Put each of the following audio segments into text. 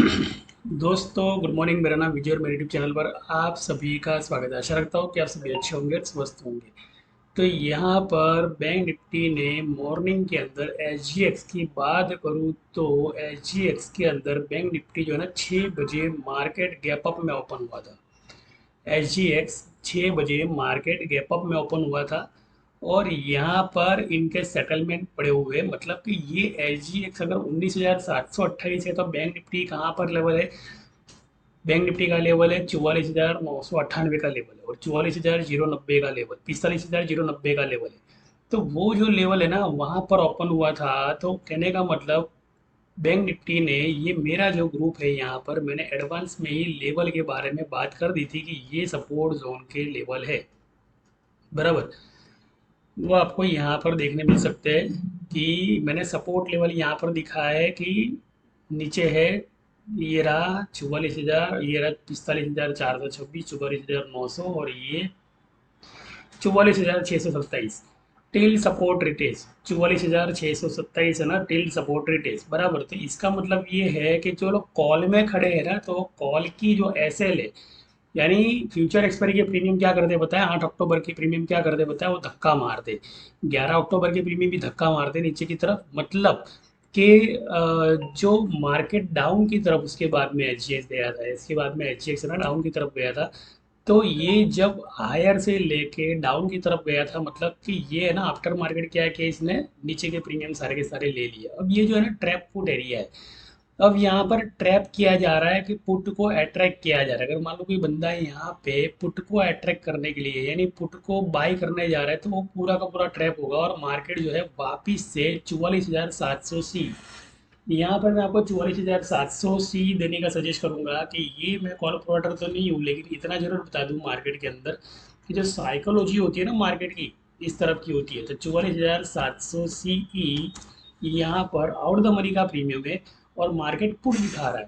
दोस्तों good morning. मेरा नाम विजय और मेरे यूट्यूब चैनल पर आप सभी का स्वागत है। आशा रखता हूँ कि आप सभी अच्छे होंगे, स्वस्थ होंगे। तो यहाँ पर बैंक निफ्टी ने मॉर्निंग के अंदर एसजीएक्स की बात करूँ तो एसजीएक्स के अंदर बैंक निफ्टी जो है ना 6 बजे मार्केट गैप अप में ओपन हुआ था। एसजीएक्स 6 बजे मार्केट गैप अप में ओपन हुआ था और यहाँ पर इनके सेटलमेंट पड़े हुए, मतलब कि ये एसजीएक्स अगर 19,728 है तो बैंक निफ्टी कहाँ पर लेवल है? बैंक निफ्टी का लेवल है 44,998 का लेवल है और 44,090 का लेवल, 45,090 का लेवल है। तो वो जो लेवल है ना वहाँ पर ओपन हुआ था। तो कहने का मतलब बैंक निफ्टी ने, ये मेरा जो ग्रुप है यहाँ पर मैंने एडवांस में ही लेवल के बारे में बात कर दी थी कि ये सपोर्ट जोन के लेवल है, बराबर। वो आपको यहाँ पर देखने मिल सकते हैं कि मैंने सपोर्ट लेवल यहाँ पर दिखा है कि नीचे है, ये रहा 44,000, ये रहा 45,426, 44,900 और ये 44,627। टिल सपोर्ट रिटेज 44,627 है ना, टिल सपोर्ट रिटेज, बराबर। तो इसका मतलब ये है कि जो लोग कॉल में खड़े हैं ना, तो कॉल की जो एसएल है, यानी फ्यूचर एक्सपायरी के प्रीमियम क्या करते बताए, 8 अक्टूबर के प्रीमियम क्या करते बताए, वो धक्का मारते। 11 अक्टूबर के प्रीमियम भी धक्का मारते नीचे की तरफ, मतलब कि जो मार्केट डाउन की तरफ उसके बाद में एचजीएक्स गया था, इसके बाद में एचजीएक्स ना डाउन की तरफ गया था। तो ये जब हायर से लेके डाउन की तरफ गया था, मतलब कि ये है ना आफ्टर मार्केट क्या है कि इसने नीचे के प्रीमियम सारे के सारे ले लिए। अब ये जो है ना ट्रैप पुट एरिया है। अब यहाँ पर ट्रैप किया जा रहा है कि पुट को अट्रैक्ट किया जा रहा है। अगर मान लो कोई बंदा है यहाँ पे पुट को अट्रैक्ट करने के लिए, यानी पुट को बाई करने जा रहा है, तो वो पूरा का पूरा ट्रैप होगा और मार्केट जो है वापिस से 44,700 सी, यहाँ पर मैं आपको 44,700 सी देने का सजेस्ट करूंगा कि ये, मैं कॉल प्रोवाइडर तो नहीं हूँ लेकिन इतना जरूर बता दूँ मार्केट के अंदर कि जो साइकोलॉजी होती है ना मार्केट की, इस तरफ की होती है। तो 44,700 सी यहाँ पर आउट द मनी का प्रीमियम है और मार्केट पुट दिखा रहा है।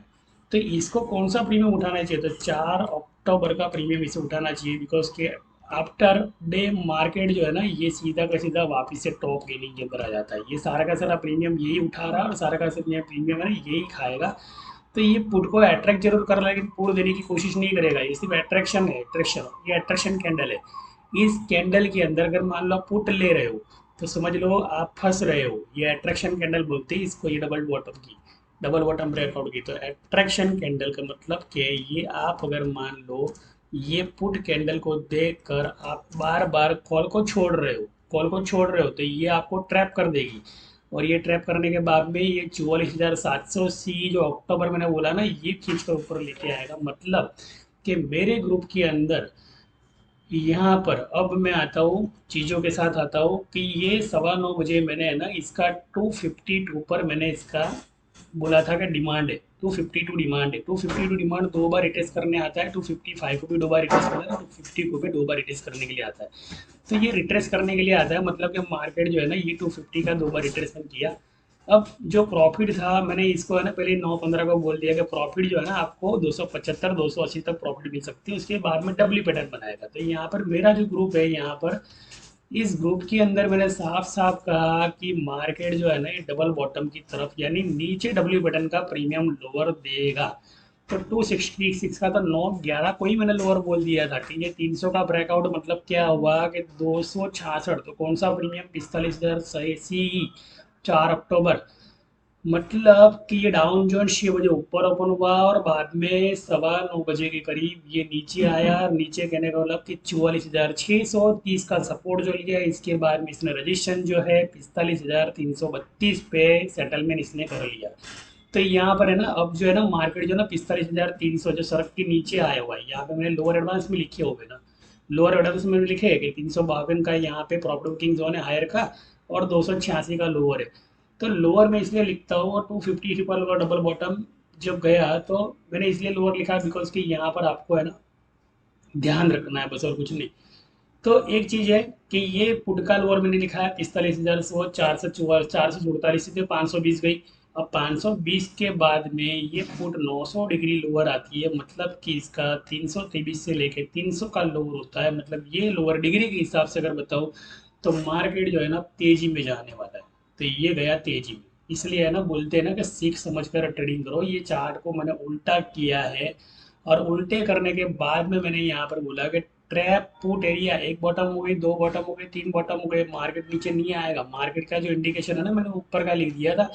तो इसको कौन सा प्रीमियम उठाना चाहिए? तो 4 अक्टूबर का प्रीमियम इसे उठाना चाहिए, बिकॉज के आफ्टर डे मार्केट जो है ना ये सीधा का सीधा वापस से टॉप गेनिंग के अंदर आ जाता है। ये सारा का सारा प्रीमियम यही उठा रहा है और सारा का सारा प्रीमियम है ना यही खाएगा। तो ये पुट को अट्रैक्ट जरूर कर रहा है लेकिन पुट देने की कोशिश नहीं करेगा, ये सिर्फ अट्रैक्शन है, अट्रैक्शन, ये अट्रैक्शन कैंडल है। इस कैंडल के अंदर अगर मान लो पुट ले रहे हो तो समझ लो आप फंस रहे हो। ये अट्रैक्शन कैंडल बोलते हैं इसको, ये डबल बॉटम की, डबल बॉटम ब्रेकआउट की। तो अट्रैक्शन कैंडल का मतलब कि ये आप अगर मान लो ये पुट कैंडल को देखकर आप बार बार कॉल को छोड़ रहे हो, कॉल को छोड़ रहे हो, तो ये आपको ट्रैप कर देगी। और ये ट्रैप करने के बाद में ये 44,700 सी जो अक्टूबर मैंने बोला ना ये खींच कर ऊपर लेके आएगा। मतलब कि मेरे ग्रुप के अंदर यहाँ पर अब मैं आता हूँ चीज़ों के साथ आता हूँ कि ये 9:15 बजे मैंने है ना इसका 252 पर मैंने इसका बोला था कि डिमांड है, 252 डिमांड है। 252 डिमांड 2 बार रिटेस्ट करने आता है, 255 को भी 2 बार रिटेस्ट करता है, 250 को भी 2 बार रिटेस्ट करने के लिए आता है। तो ये रिट्रेस करने के लिए आता है, मतलब कि मार्केट जो है ना ये 250 का 2 बार रिट्रेसमेंट किया। अब जो प्रॉफिट था मैंने इसको है ना पहले 9:15 को बोल दिया कि प्रॉफिट जो है ना आपको 275 280 तक प्रॉफिट मिल सकती है, उसके बाद में डब्ल्यू पैटर्न बनाएगा। तो यहाँ पर मेरा जो ग्रुप है यहाँ पर, इस ग्रुप के अंदर मैंने साफ साफ कहा कि मार्केट जो है ना ये डबल बॉटम की तरफ, यानी नीचे डब्ल्यू पैटर्न का प्रीमियम लोअर देगा। तो 266 का तो 911 को ही मैंने लोअर बोल दिया था कि ये 300 का ब्रेकआउट, मतलब क्या हुआ कि 266, तो कौन सा प्रीमियम 45,000 सी, 4 अक्टूबर। मतलब कि ये डाउन जोन 6 बजे ऊपर ओपन हुआ और बाद में 9:15 के करीब ये नीचे आया। नीचे कहने का मतलब कि 44,630 का सपोर्ट जो लिया, इसके बाद में इसने रजिस्ट्रेशन जो है 45,332 पे सेटलमेंट इसने कर लिया। तो यहाँ पर है ना अब जो है ना मार्केट जो है ना 45,300 जो सड़क के नीचे आया हुआ है, यहाँ पे मैंने लोअर एडवांस में लिखे हुए ना, लोअर एडवांस में लिखे है कि 352 का यहाँ पे प्रॉफिट बुकिंग जोन है हायर का और 286 का लोअर है। तो लोअर में इसलिए लिखता हूँ और 250 ट्रिपल का डबल बॉटम जब गया तो मैंने इसलिए लोअर लिखा बिकॉज कि यहाँ पर आपको है ना ध्यान रखना है, बस और कुछ नहीं। तो एक चीज़ है कि ये पुट का लोअर मैंने लिखा है 45,100, 444 से 520 गई। अब 520 के बाद में ये पुट 900 डिग्री लोअर आती है, मतलब कि इसका 323 से लेके 300 का लोअर होता है। मतलब ये लोअर डिग्री के हिसाब से अगर बताऊँ तो मार्केट जो है ना तेजी में जाने वाला है। तो ये गया तेजी में, इसलिए है ना, बोलते हैं ना कि सीख समझ कर ट्रेडिंग करो। ये चार्ट को मैंने उल्टा किया है, और उल्टे करने के बाद में मैंने यहाँ पर बोला कि ट्रैप पुट एरिया, एक बॉटम हो गई, दो बॉटम हो गई, तीन बॉटम हो गए, मार्केट नीचे नहीं आएगा। मार्केट का जो इंडिकेशन है ना, मैंने ऊपर का लिख दिया था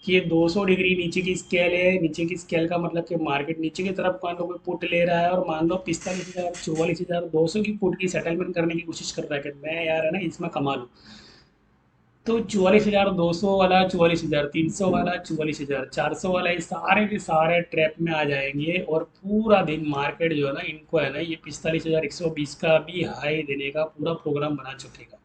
कि ये 200 डिग्री नीचे की स्केल है। नीचे की स्केल का मतलब कि मार्केट नीचे की तरफ मान लो कोई पुट ले रहा है, और मान लो 45,000 44,200 की पुट की सेटलमेंट करने की कोशिश कर रहा है कि मैं यार है ना इसमें कमा लूँ। तो 44,200 वाला, 44,300 वाला, 44,400 वाला, ये सारे के सारे ट्रैप में आ जाएंगे। और पूरा दिन मार्केट जो है ना, इनको है ना ये 45,120 का भी हाई देने का पूरा प्रोग्राम बना चुकेगा।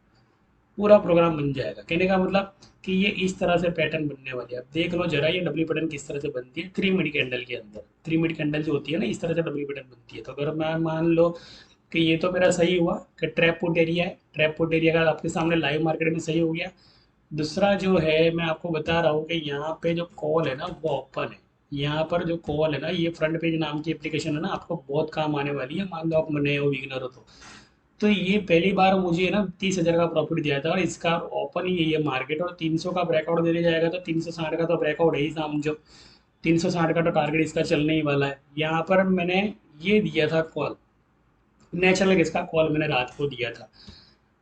पूरा प्रोग्राम बन जाएगा। कहने का मतलब कि ये इस तरह से पैटर्न बनने वाली है। अब देख लो जरा ये डब्ल्यू पैटर्न किस तरह से बनती है 3 मिनट कैंडल के अंदर। 3 मिनट कैंडल जो होती है ना, इस तरह से डब्ल्यू पैटर्न बनती है। तो अगर मैं मान लो कि ये तो मेरा सही हुआ कि ट्रैप पुट एरिया है, ट्रैप पुट एरिया का आपके सामने लाइव मार्केट में सही हो गया। दूसरा जो है मैं आपको बता रहा हूँ कि यहाँ पे जो कॉल है ना वो ओपन है। यहाँ पर जो कॉल है ना, ये फ्रंट पेज नाम की एप्लीकेशन है ना, आपको बहुत काम आने वाली है। मान लो आप नए हो, बिगिनर हो तो ये पहली बार मुझे ना 30,000 का प्रॉफिट दिया था, और इसका ओपन ही यही है मार्केट। और 300 का ब्रेकआउट देने जाएगा तो 360 का तो ब्रेकआउट है ही समझो। 360 का तो टारगेट इसका चलने ही वाला है। यहाँ पर मैंने ये दिया था कॉल, नेचुरल गैस का कॉल मैंने रात को दिया था।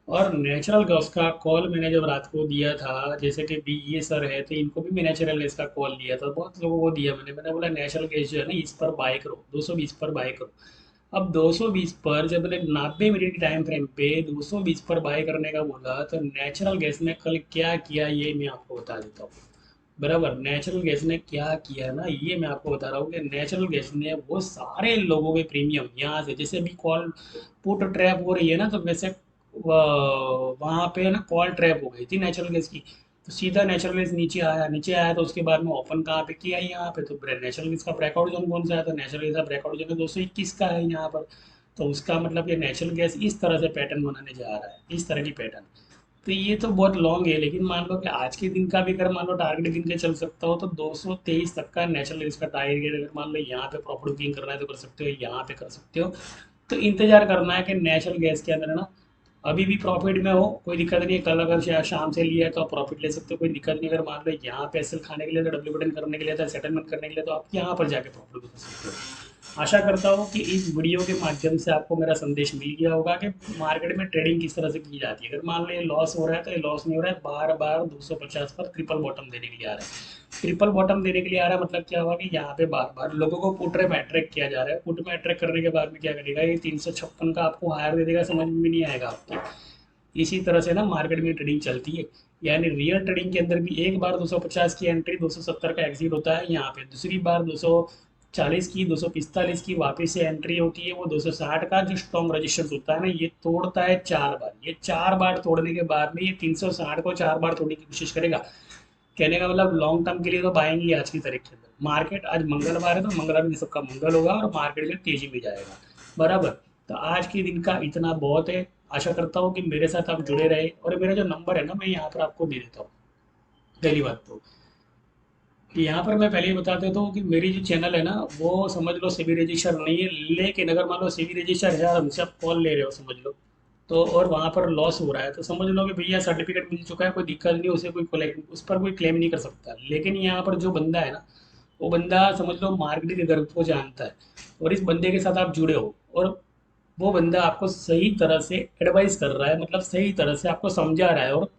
और नेचुरल गैस का कॉल मैंने जब रात को दिया था, जैसे कि भी ये सर है तो इनको भी मैं नेचुरल गैस का कॉल दिया था, बहुत लोगों को दिया मैंने बोला नेचुरल गैस जो है ना इस पर बाय करो, 220 पर बाय करो। अब 220 पर जब मैंने 90 मिनट की टाइम फ्रेम पे 220 पर बाय करने का बोला, तो नेचुरल गैस ने कल क्या किया ये मैं आपको बता देता हूँ। बराबर, नेचुरल गैस ने क्या किया ना ये मैं आपको बता रहा हूँ कि नेचुरल गैस ने वो सारे लोगों के प्रीमियम यहाँ से, जैसे अभी कॉल पुट ट्रैप हो रही है ना, तो वैसे वहाँ पे ना कॉल ट्रैप हो गई थी नेचुरल गैस की। तो सीधा नेचुरल गैस नीचे आया, नीचे आया तो उसके बाद में ओपन कहाँ पे किया, यहाँ पे। तो नेचुरल गैस का ब्रेकआउट जोन कौन सा है, तो नेचुरल गैस का ब्रेकआउट जोन 221 का है यहाँ पर। तो उसका मतलब ये नेचुरल गैस इस तरह से पैटर्न बनाने जा रहा है, इस तरह की पैटर्न। तो ये तो बहुत लॉन्ग है, लेकिन मान लो कि आज के दिन का भी अगर मान लो टारगेट गिन के चल सकता हो तो 223 तक का नेचुरल इसका टारगेट। अगर मान लो यहाँ पे प्रॉफिट बुकिंग करना है तो कर सकते हो, यहाँ पे कर सकते हो। तो इंतजार करना है कि नेचुरल गैस के अंदर है ना अभी भी प्रॉफिट में हो, कोई दिक्कत नहीं है। कल अगर शाम से लिया है तो आप प्रॉफिट ले सकते हो, कोई दिक्कत नहीं। अगर मान लो यहाँ पे एसएल खाने के लिए, तो डब्ल्यू बटन करने के लिए, तो सेटलमेंट करने के लिए, तो आप यहाँ पर जाके प्रॉफिट कर सकते हो। आशा करता हूँ कि इस वीडियो के माध्यम से आपको मेरा संदेश मिल गया होगा कि मार्केट में ट्रेडिंग किस तरह से की जाती है। अगर मान लो ये लॉस हो रहा है तो ये लॉस नहीं हो रहा है, बार बार 250 पर ट्रिपल बॉटम देने के लिए आ रहा है। ट्रिपल बॉटम देने के लिए आ रहा है मतलब क्या हुआ कि यहाँ पे बार बार लोगों को पुट में अट्रैक्ट किया जा रहा है। पुट में अट्रैक्ट करने के बाद में क्या करेगा, ये 356 का आपको हायर दे देगा, समझ में भी नहीं आएगा आपको। इसी तरह से ना मार्केट में ट्रेडिंग चलती है। यानी रियल ट्रेडिंग के अंदर भी एक बार 250 की एंट्री, 270 का एग्जिट होता है यहाँ पे। दूसरी बार 240 की, 245 की वापस से एंट्री होती है। वो 260 का जो स्ट्रॉन्ग रजिस्टेंस होता है ना, ये तोड़ता है 4 बार। ये 4 बार तोड़ने के बाद में ये 360 को 4 बार तोड़ने की कोशिश करेगा। कहने का मतलब लॉन्ग टर्म के लिए तो पाएंगे आज की तारीख के अंदर। मार्केट आज मंगलवार है तो मंगलवार में सबका मंगल होगा और मार्केट जो तेजी में जाएगा। बराबर। तो आज के दिन का इतना बहुत है। आशा करता हूँ कि मेरे साथ आप जुड़े रहे। और मेरा जो नंबर है ना मैं यहाँ पर आपको दे देता हूँ। पहली बात तो कि यहाँ पर मैं पहले ही बता देता हूँ कि मेरी जो चैनल है ना वो समझ लो सेबी रजिस्टर नहीं है। लेकिन अगर मान लो सेबी रजिस्टर है और हमसे आप कॉल ले रहे हो समझ लो, तो और वहाँ पर लॉस हो रहा है, तो समझ लो कि भैया सर्टिफिकेट मिल चुका है, कोई दिक्कत नहीं, उसे कोई उस पर कोई क्लेम नहीं कर सकता। लेकिन यहाँ पर जो बंदा है ना, वो बंदा समझ लो मार्केट के गर्व को जानता है, और इस बंदे के साथ आप जुड़े हो, और वो बंदा आपको सही तरह से एडवाइस कर रहा है, मतलब सही तरह से आपको समझा रहा है। और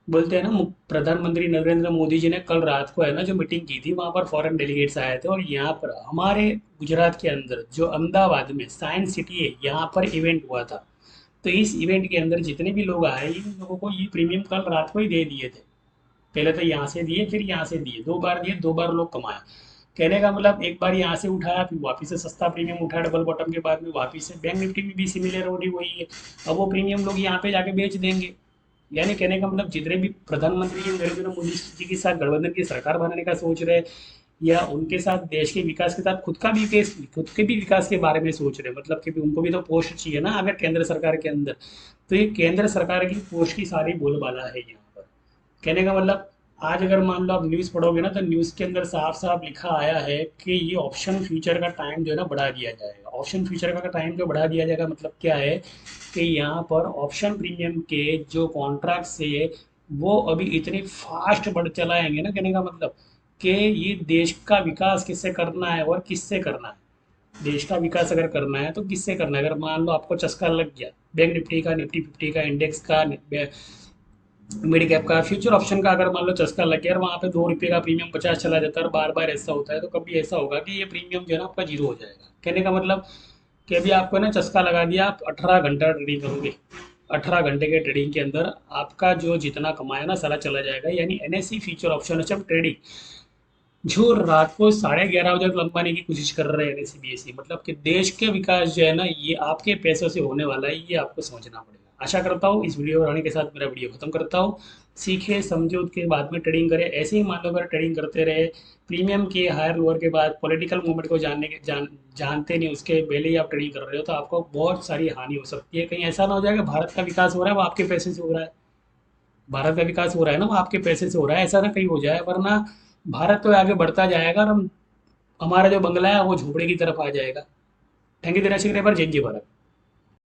बोलते हैं ना प्रधानमंत्री नरेंद्र मोदी जी ने कल रात को है ना जो मीटिंग की थी, वहाँ पर फॉरेन डेलीगेट्स आए थे, और यहाँ पर हमारे गुजरात के अंदर जो अहमदाबाद में साइंस सिटी है यहाँ पर इवेंट हुआ था। तो इस इवेंट के अंदर जितने भी लोग आए, इन लोगों को ये प्रीमियम कल रात को ही दे दिए थे। पहले तो यहाँ से दिए, फिर यहाँ से दिए, 2 बार दिए, 2 बार लोग कमाए। कहने का मतलब एक बार यहाँ से उठाया, फिर वापस से सस्ता प्रीमियम उठाया डबल बॉटम के बाद में, वापस से बैंक निफ्टी में भी सिमिलर हो रही वही है। अब वो प्रीमियम लोग यहाँ पे जाके बेच देंगे। यानी कहने का मतलब जितने भी प्रधानमंत्री जी नरेंद्र मोदी जी के साथ गठबंधन की सरकार बनाने का सोच रहे हैं, या उनके साथ देश के विकास के साथ खुद के भी विकास के बारे में सोच रहे हैं, मतलब कि भी उनको भी तो पोस्ट चाहिए ना अगर केंद्र सरकार के अंदर। तो ये केंद्र सरकार की पोस्ट की सारी बोलबाला है यहाँ पर। कहने का मतलब आज अगर मान लो आप न्यूज़ पढ़ोगे ना, तो न्यूज़ के अंदर साफ साफ लिखा आया है कि ये ऑप्शन फ्यूचर का टाइम जो है ना बढ़ा दिया जाएगा। ऑप्शन फ्यूचर का टाइम जो बढ़ा दिया जाएगा मतलब क्या है कि यहाँ पर ऑप्शन प्रीमियम के जो कॉन्ट्रैक्ट से वो अभी इतनी फास्ट बढ़ चलाएंगे ना, कहने का मतलब कि ये देश का विकास किससे करना है और किससे करना है। देश का विकास अगर करना है तो किससे करना है। अगर मान लो आपको चस्का लग गया बैंक निफ्टी का, निफ्टी 50 का, इंडेक्स का, मिड कैप का, फ्यूचर ऑप्शन का, अगर मान लो चस्का लग गया और वहाँ पे 2 रुपये का प्रीमियम 50 चला जाता है और बार बार ऐसा होता है, तो कभी ऐसा होगा कि ये प्रीमियम जो है ना आपका जीरो हो जाएगा। कहने का मतलब कि अभी आपको ना चस्का लगा दिया, आप 18 घंटा ट्रेडिंग करोगे, 18 घंटे के ट्रेडिंग के अंदर आपका जो जितना कमाया ना सारा चला जाएगा। यानी एनएससी फ्यूचर ऑप्शन है ट्रेडिंग, जो रात को 11:30 बजे तक लंबाने की कोशिश कर रहे हैं एनएससी बीएससी, मतलब कि देश के विकास जो है ना ये आपके पैसों से होने वाला है, ये आपको समझना पड़ेगा। आशा करता हूँ इस वीडियो बनाने के साथ मेरा वीडियो खत्म करता हूँ। सीखे समझे उसके बाद में ट्रेडिंग करें। ऐसे ही मान लो अगर ट्रेडिंग करते रहे प्रीमियम के हायर लोअर के बाद, पॉलिटिकल मूवमेंट को जानते नहीं उसके पहले ही आप ट्रेडिंग कर रहे हो, तो आपको बहुत सारी हानि हो सकती है। कहीं ऐसा ना हो जाएगा भारत का विकास हो रहा है वो आपके पैसे से हो रहा है, भारत का विकास हो रहा है ना वो आपके पैसे से हो रहा है, ऐसा ना कहीं हो जाए। वरना भारत तो आगे बढ़ता जाएगा और हमारा जो बंगला है वो झोपड़े की तरफ आ जाएगा। थैंक यू दिनेश, पर जय जय भारत।